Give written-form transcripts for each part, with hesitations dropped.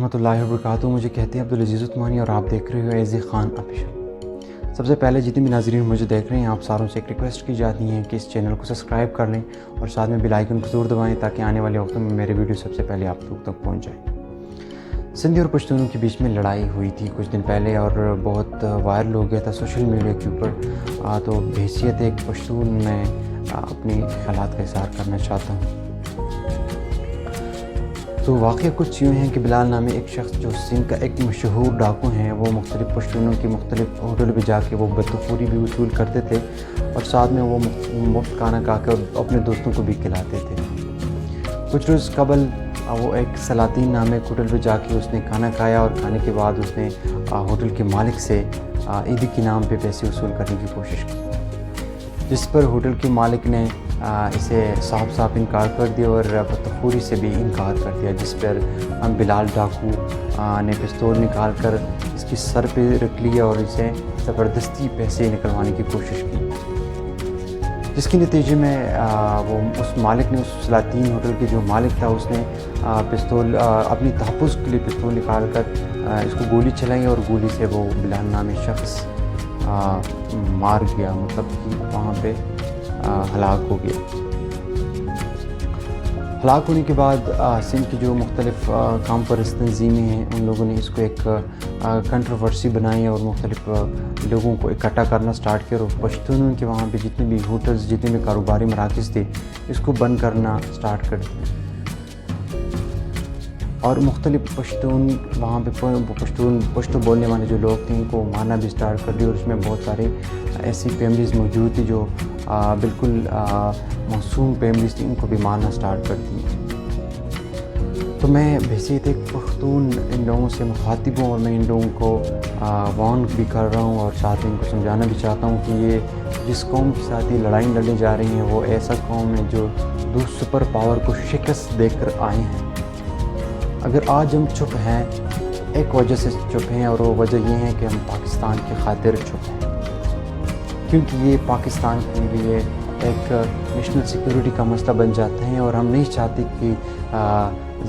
ورحمۃ اللہ وبرکاتہ. مجھے کہتے ہیں عبدالعزیز عثمانی اور آپ دیکھ رہے ہو ایز خان آفیشیل. سب سے پہلے جتنے بھی ناظرین مجھے دیکھ رہے ہیں آپ ساروں سے ایک ریکویسٹ کی جاتی ہے کہ اس چینل کو سبسکرائب کر لیں اور ساتھ میں بیل آئیکن کو ضرور دبائیں تاکہ آنے والے وقتوں میں میرے ویڈیو سب سے پہلے آپ لوگ تک پہنچ جائیں. سندھی اور پشتونوں کے بیچ میں لڑائی ہوئی تھی کچھ دن پہلے اور بہت وائرل ہو گیا تھا سوشل میڈیا کے اوپر. تو بحیثیت ایک پشتون میں اپنی خیالات کا اظہار کرنا چاہتا ہوں. تو واقعہ کچھ یوں ہیں کہ بلال نامی ایک شخص جو سندھ کا ایک مشہور ڈاکو ہیں وہ مختلف پشتونوں کی مختلف ہوٹل پہ جا کے وہ بدخوری بھی وصول کرتے تھے اور ساتھ میں وہ مفت کھانا کھا کے اپنے دوستوں کو بھی کھلاتے تھے. کچھ روز قبل وہ ایک سلاطین نامے ہوٹل پہ جا کے اس نے کھانا کھایا اور کھانے کے بعد اس نے ہوٹل کے مالک سے عیدی کے نام پہ پیسے وصول کرنے کی کوشش کی، جس پر ہوٹل کے مالک نے اسے صاف انکار کر دیا اور بدخوری سے بھی انکار کر دیا، جس پر بلال ڈاکو نے پستول نکال کر اس کی سر پہ رکھ لیا اور اسے زبردستی پیسے نکلوانے کی کوشش کی، جس کے نتیجے میں وہ اس مالک نے اس سلاطین ہوٹل کے جو مالک تھا اس نے پستول اپنی تحفظ کے لیے پستول نکال کر اس کو گولی چلائی اور گولی سے وہ بلال نامی شخص مار گیا، مطلب کہ وہاں پہ ہلاک ہو گیا. ہلاک ہونے کے بعد سندھ کی جو مختلف کام پرست تنظیمیں ہیں ان لوگوں نے اس کو ایک کنٹروورسی بنائی اور مختلف لوگوں کو اکٹھا کرنا سٹارٹ کیا اور پشتونوں کے وہاں پہ جتنے بھی ہوٹلز جتنے بھی کاروباری مراکز تھے اس کو بند کرنا سٹارٹ کر دیا اور مختلف پشتون وہاں پہ پشتو بولنے والے جو لوگ تھے ان کو مارنا بھی سٹارٹ کر دیا اور اس میں بہت سارے ایسی فیملیز موجود تھی جو بالکل معصوم فیملیز تھی، ان کو بھی مارنا سٹارٹ کر دی. تو میں بحیثیت ایک پختون ان لوگوں سے مخاطب ہوں اور میں ان لوگوں کو وارن بھی کر رہا ہوں اور ساتھ ان کو سمجھانا بھی چاہتا ہوں کہ یہ جس قوم کے ساتھ یہ لڑائی لڑنے جا رہی ہیں وہ ایسا قوم ہے جو دو سپر پاور کو شکست دے کر آئے ہیں. اگر آج ہم چپ ہیں ایک وجہ سے چپ ہیں اور وہ وجہ یہ ہے کہ ہم پاکستان کی خاطر چپ ہیں، کیونکہ یہ پاکستان کے لیے ایک نیشنل سیکیورٹی کا مسئلہ بن جاتا ہے اور ہم نہیں چاہتے کہ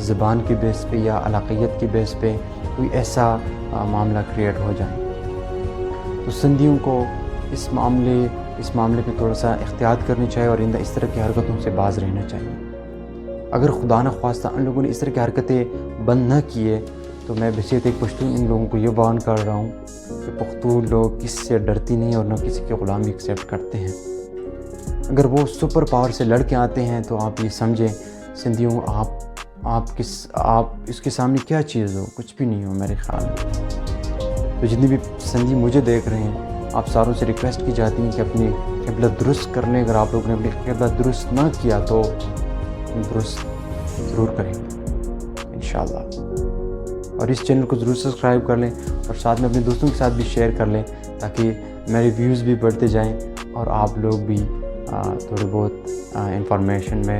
زبان کی بیس پہ یا علاقیت کی بیس پہ کوئی ایسا معاملہ کریٹ ہو جائے. تو سندھیوں کو اس معاملے پہ تھوڑا سا احتیاط کرنی چاہیے اور اس طرح کی حرکتوں سے باز رہنا چاہیے. اگر خدا نہ خواستہ ان لوگوں نے اس طرح کی حرکتیں بند نہ کیے تو میں بحیثیت ایک پشتون ان لوگوں کو یہ وارن کر رہا ہوں کہ پختون لوگ کسی سے ڈرتی نہیں اور نہ کسی کی غلامی ایکسیپٹ کرتے ہیں. اگر وہ سپر پاور سے لڑ کے آتے ہیں تو آپ یہ سمجھیں سندھیوں آپ اس کے سامنے کیا چیز ہو، کچھ بھی نہیں ہو میرے خیال میں. تو جتنے بھی سندھی مجھے دیکھ رہے ہیں آپ ساروں سے ریکویسٹ کی جاتی ہیں کہ اپنی قبلہ درست کر لیں. اگر آپ لوگوں نے اپنی قبلہ درست نہ کیا تو درست ضرور کریں گے انشاءاللہ. اور اس چینل کو ضرور سبسکرائب کر لیں اور ساتھ میں اپنے دوستوں کے ساتھ بھی شیئر کر لیں تاکہ میرے ویوز بھی بڑھتے جائیں اور آپ لوگ بھی تھوڑی بہت انفارمیشن میں